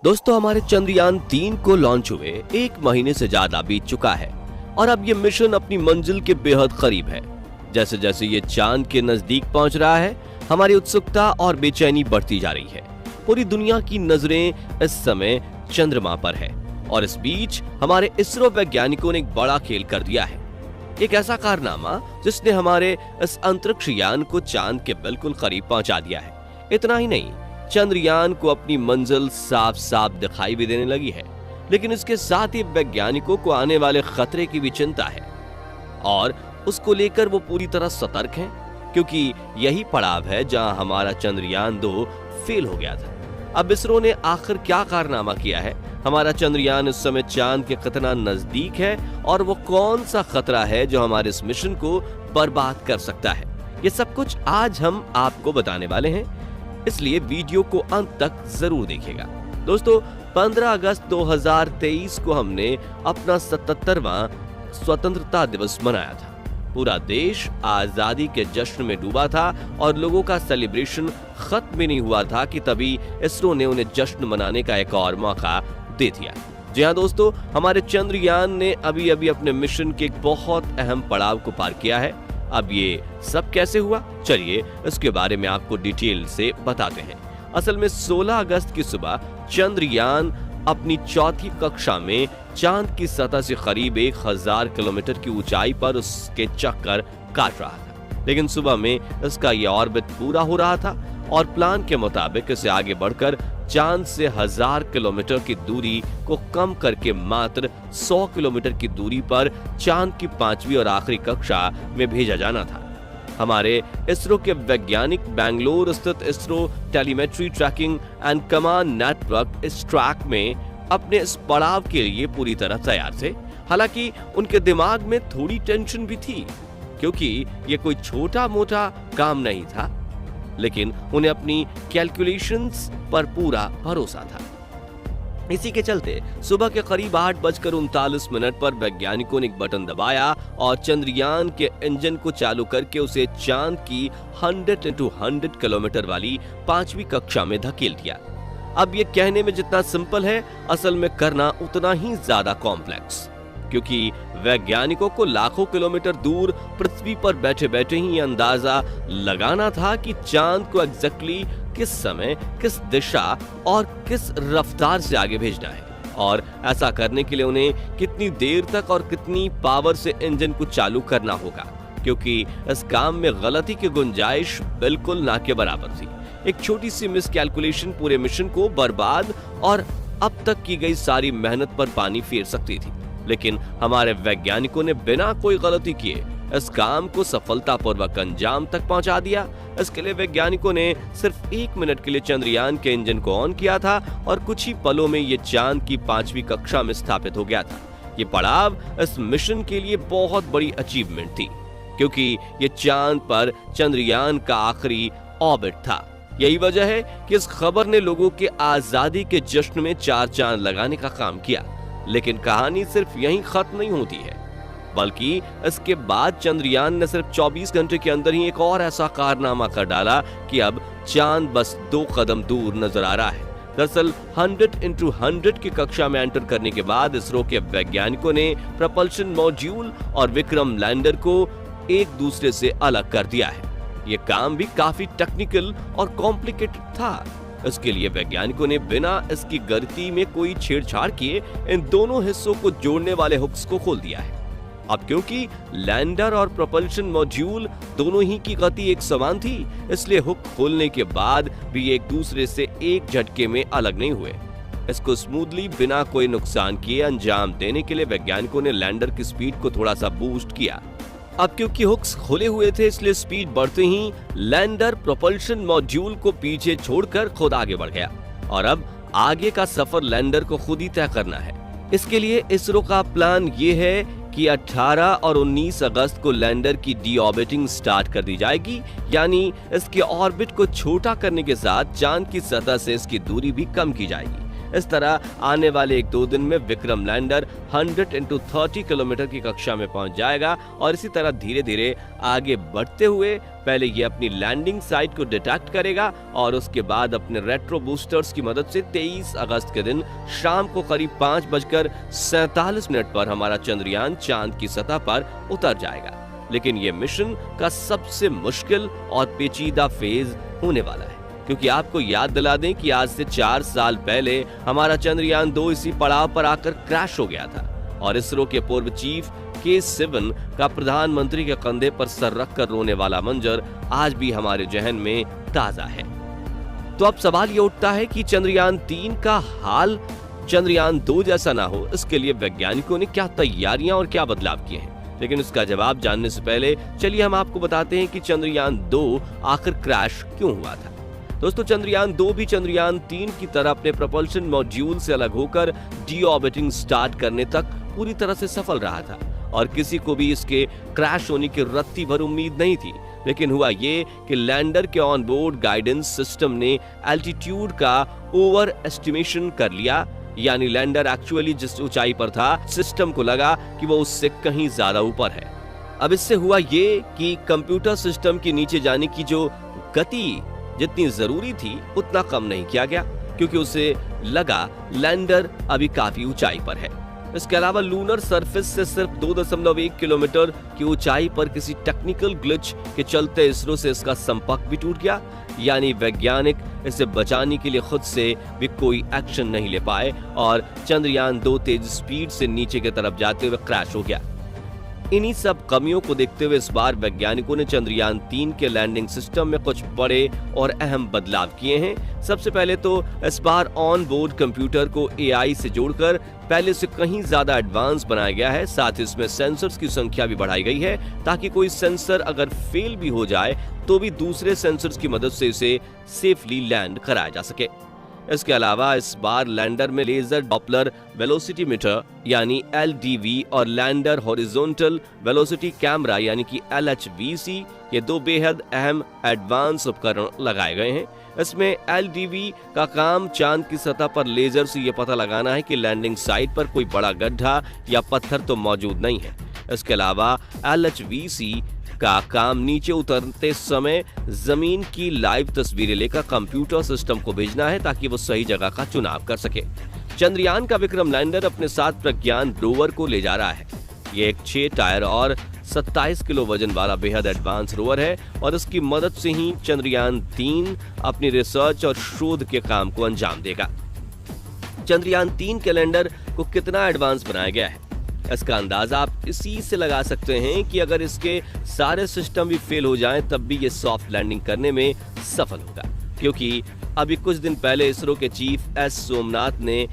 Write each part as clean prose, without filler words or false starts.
दोस्तों, हमारे चंद्रयान-3 को लॉन्च हुए 1 महीने से ज्यादा बीत चुका है और अब ये मिशन अपनी मंजिल के बेहद करीब है। जैसे जैसे ये चांद के नजदीक पहुंच रहा है, हमारी उत्सुकता और बेचैनी बढ़ती जा रही है। पूरी दुनिया की नजरें इस समय चंद्रमा पर है और इस बीच हमारे इसरो वैज्ञानिकों ने एक बड़ा खेल कर दिया है। एक ऐसा कारनामा जिसने हमारे इस अंतरिक्ष यान को चांद के बिल्कुल करीब पहुंचा दिया है। इतना ही नहीं, चंद्रयान को अपनी मंजिल साफ साफ दिखाई भी देने लगी है, लेकिन इसके साथ ही वैज्ञानिकों को आने वाले खतरे की भी चिंता है और उसको लेकर वो पूरी तरह सतर्क हैं, क्योंकि यही पड़ाव है जहां हमारा चंद्रयान-2 फेल हो गया था। अब इसरो ने आखिर क्या कारनामा किया है, हमारा चंद्रयान इस समय चांद के कितना नजदीक है और वो कौन सा खतरा है जो हमारे इस मिशन को बर्बाद कर सकता है, ये सब कुछ आज हम आपको बताने वाले हैं, इसलिए वीडियो को अंत तक जरूर देखिएगा। दोस्तों, 15 अगस्त 2023 को हमने अपना 77वां स्वतंत्रता दिवस मनाया था। पूरा देश आजादी के जश्न में डूबा था और लोगों का सेलिब्रेशन खत्म भी नहीं हुआ था कि तभी इसरो ने उन्हें जश्न मनाने का एक और मौका दे दिया। जी हाँ दोस्तों, हमारे चंद्रयान ने अभी अभी अपने मिशन के एक बहुत अहम पड़ाव को पार किया है। अब ये सब कैसे हुआ, चलिए इसके बारे में आपको डिटेल से बताते हैं। असल में 16 अगस्त की सुबह चंद्रयान अपनी चौथी कक्षा में चांद की सतह से करीब 1000 किलोमीटर की ऊंचाई पर उसके चक्कर काट रहा था, लेकिन सुबह में इसका यह ऑर्बिट पूरा हो रहा था और प्लान के मुताबिक इसे आगे बढ़कर चांद से 1000 किलोमीटर की दूरी को कम करके मात्र 100 किलोमीटर की दूरी पर चांद की 5वीं और आखिरी कक्षा में भेजा जाना था। हमारे इसरो के वैज्ञानिक बेंगलुरु स्थित ISRO telemetry tracking and command network ISTRAC में अपने इस पड़ाव के लिए पूरी तरह तैयार थे। हालांकि उनके दिमाग में थोड़ी टेंशन भी थी, क्योंकि ये कोई छोटा मोटा काम नहीं था, लेकिन उन्हें अपनी कैलकुलेशंस पर पूरा भरोसा था। इसी के चलते सुबह के करीब 8:39 पर वैज्ञानिकों ने एक बटन दबाया और चंद्रयान के इंजन को चालू करके उसे चांद की 100x100 किलोमीटर वाली 5वीं कक्षा में धकेल दिया। अब ये कहने में जितना सिंपल है, असल में करना उतना ही ज्यादा कॉम्प्लेक्स, क्योंकि वैज्ञानिकों को लाखों किलोमीटर दूर पृथ्वी पर बैठे बैठे ही अंदाजा लगाना था कि चांद को एग्जैक्टली किस समय, किस दिशा और किस रफ्तार से आगे भेजना है, और ऐसा करने के लिए उन्हें कितनी देर तक और कितनी पावर से इंजन को चालू करना होगा, क्योंकि इस काम में गलती की गुंजाइश बिल्कुल ना के बराबर थी। एक छोटी सी मिस कैलकुलेशन पूरे मिशन को बर्बाद और अब तक की गई सारी मेहनत पर पानी फेर सकती थी, लेकिन हमारे वैज्ञानिकों ने बिना कोई गलती किए इस काम को सफलतापूर्वक अंजाम तक पहुंचा दिया। इसके लिए वैज्ञानिकों ने सिर्फ 1 मिनट के लिए चंद्रयान के इंजन को ऑन किया था और कुछ ही पलों में ये चांद की 5वीं कक्षा में स्थापित हो गया था। ये पड़ाव इस मिशन के लिए बहुत बड़ी अचीवमेंट थी, क्योंकि ये चांद पर चंद्रयान का आखिरी ऑर्बिट था। यही वजह है कि इस खबर ने लोगों के आजादी के जश्न में 4 चांद लगाने का काम किया। लेकिन कहानी सिर्फ यहीं खत्म नहीं होती है, बल्कि इसके बाद चंद्रयान ने सिर्फ 24 घंटे के अंदर ही एक और ऐसा कारनामा कर डाला कि अब चांद बस 2 कदम दूर नजर आ रहा है। दरअसल 100x100 की कक्षा में एंटर करने के बाद इसरो के वैज्ञानिकों ने प्रपल्शन मॉड्यूल और विक्रम लैंडर को एक दूसरे से अलग कर दिया है। ये काम भी काफी टेक्निकल और कॉम्प्लिकेटेड था। इसके लिए वैज्ञानिकों ने बिना इसकी गति में कोई छेड़छाड़ किए इन दोनों हिस्सों को जोड़ने वाले हुक्स को खोल दिया है। अब क्योंकि लैंडर और प्रोपल्शन मॉड्यूल दोनों ही की गति एक समान थी, इसलिए हुक खोलने के बाद भी एक दूसरे से एक झटके में अलग नहीं हुए। इसको स्मूथली बिना कोई नुकसान किए अंजाम देने के लिए वैज्ञानिकों ने लैंडर की स्पीड को थोड़ा सा बूस्ट किया। अब क्योंकि हुक्स खोले हुए थे, इसलिए स्पीड बढ़ते ही लैंडर प्रोपल्शन मॉड्यूल को पीछे छोड़कर खुद आगे बढ़ गया और अब आगे का सफर लैंडर को खुद ही तय करना है। इसके लिए इसरो का प्लान ये है कि 18 और 19 अगस्त को लैंडर की डीऑर्बिटिंग स्टार्ट कर दी जाएगी, यानी इसके ऑर्बिट को छोटा करने के साथ चांद की सतह से इसकी दूरी भी कम की जाएगी। इस तरह आने वाले 1-2 दिन में विक्रम लैंडर 100x30 किलोमीटर की कक्षा में पहुंच जाएगा और इसी तरह धीरे धीरे आगे बढ़ते हुए पहले ये अपनी लैंडिंग साइट को डिटेक्ट करेगा और उसके बाद अपने रेट्रो बूस्टर्स की मदद से 23 अगस्त के दिन शाम को करीब 5:47 पर हमारा चंद्रयान चांद की सतह पर उतर जाएगा। लेकिन ये मिशन का सबसे मुश्किल और पेचीदा फेज होने वाला है, क्योंकि आपको याद दिला दें कि आज से 4 साल पहले हमारा चंद्रयान 2 इसी पड़ाव पर आकर क्रैश हो गया था और इसरो के पूर्व चीफ के. का प्रधानमंत्री के कंधे पर सर रखकर रोने वाला मंजर आज भी हमारे जहन में ताजा है। तो अब सवाल ये उठता है कि चंद्रयान 3 का हाल चंद्रयान 2 जैसा ना हो, इसके लिए वैज्ञानिकों ने क्या तैयारियां और क्या बदलाव किए हैं। लेकिन इसका जवाब जानने से पहले चलिए हम आपको बताते हैं कि चंद्रयान 2 आखिर क्रैश क्यों हुआ था। दोस्तों, चंद्रयान 2 भी चंद्रयान 3 की तरह अपने propulsion मॉड्यूल से अलग होकर डी-ऑर्बिटिंग स्टार्ट करने तक पूरी तरह से सफल रहा था और किसी को भी इसके क्रैश होने की रत्ती भर उम्मीद नहीं थी। लेकिन हुआ ये कि लैंडर के ऑन बोर्ड गाइडेंस सिस्टम ने एल्टीट्यूड का ओवर एस्टिमेशन कर लिया, यानी लैंडर एक्चुअली जिस ऊंचाई पर था सिस्टम को लगा कि वो उससे कहीं ज्यादा ऊपर है। अब इससे हुआ ये कि कंप्यूटर सिस्टम के नीचे जाने की जो गति जितनी जरूरी थी उतना कम नहीं किया गया, क्योंकि उसे लगा लैंडर अभी काफी ऊंचाई पर है। इसके अलावा लूनर सरफेस से सिर्फ 2.1 किलोमीटर की ऊंचाई पर किसी टेक्निकल ग्लिच के चलते इसरो से इसका संपर्क भी टूट गया, यानी वैज्ञानिक इसे बचाने के लिए खुद से भी कोई एक्शन नहीं ले पाए और चंद्रयान 2 तेज स्पीड से नीचे की तरफ जाते हुए क्रैश हो गया। इन्हीं सब कमियों को देखते हुए इस बार वैज्ञानिकों ने चंद्रयान 3 के लैंडिंग सिस्टम में कुछ बड़े और अहम बदलाव किए हैं। सबसे पहले तो इस बार ऑन बोर्ड कंप्यूटर को एआई से जोड़कर पहले से कहीं ज्यादा एडवांस बनाया गया है। साथ ही इसमें सेंसर्स की संख्या भी बढ़ाई गई है ताकि कोई सेंसर अगर फेल भी हो जाए तो भी दूसरे सेंसर्स की मदद से इसे सेफली लैंड कराया जा सके। इसके अलावा इस बार लैंडर में लेजर डॉपलर वेलोसिटी मीटर यानी LDV और लैंडर हॉरिजॉन्टल वेलोसिटी कैमरा यानी कि LHVC, ये 2 बेहद अहम एडवांस उपकरण लगाए गए हैं। इसमें LDV का काम चांद की सतह पर लेजर से यह पता लगाना है कि लैंडिंग साइट पर कोई बड़ा गड्ढा या पत्थर तो मौजूद नहीं है। इसके अलावा LHVC का काम नीचे उतरते समय जमीन की लाइव तस्वीरें लेकर कंप्यूटर सिस्टम को भेजना है ताकि वो सही जगह का चुनाव कर सके। चंद्रयान का विक्रम लैंडर अपने साथ प्रज्ञान रोवर को ले जा रहा है। ये एक 6 टायर और 27 किलो वजन वाला बेहद एडवांस रोवर है और इसकी मदद से ही चंद्रयान 3 अपनी रिसर्च और शोध के काम को अंजाम देगा। चंद्रयान 3 के लैंडर को कितना एडवांस बनाया गया है, इसका अंदाजा आप इसी से लगा सकते हैं कि अगर इसके सारे सिस्टम भी फेल हो जाएं तब भी ये सॉफ्ट लैंडिंग करने में सफल होगा, क्योंकि अभी कुछ दिन पहले इसरो के चीफ S. सोमनाथ ने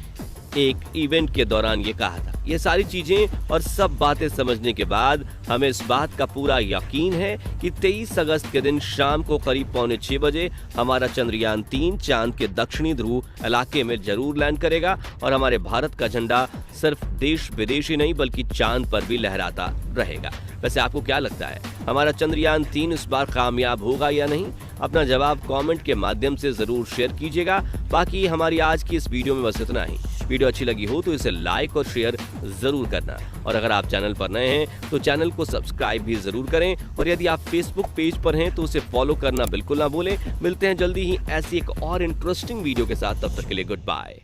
एक इवेंट के दौरान ये कहा था। ये सारी चीजें और सब बातें समझने के बाद हमें इस बात का पूरा यकीन है कि 23 अगस्त के दिन शाम को करीब 5:45 बजे हमारा चंद्रयान 3 चांद के दक्षिणी ध्रुव इलाके में जरूर लैंड करेगा और हमारे भारत का झंडा सिर्फ देश विदेश ही नहीं बल्कि चांद पर भी लहराता रहेगा। वैसे आपको क्या लगता है, हमारा चंद्रयान 3 इस बार कामयाब होगा या नहीं? अपना जवाब कमेंट के माध्यम से जरूर शेयर कीजिएगा। बाकी हमारी आज की इस वीडियो में बस इतना ही। वीडियो अच्छी लगी हो तो इसे लाइक और शेयर जरूर करना और अगर आप चैनल पर नए हैं तो चैनल को सब्सक्राइब भी जरूर करें और यदि आप फेसबुक पेज पर हैं तो उसे फॉलो करना बिल्कुल ना भूलें। मिलते हैं जल्दी ही ऐसी एक और इंटरेस्टिंग वीडियो के साथ, तब तक के लिए गुड बाय।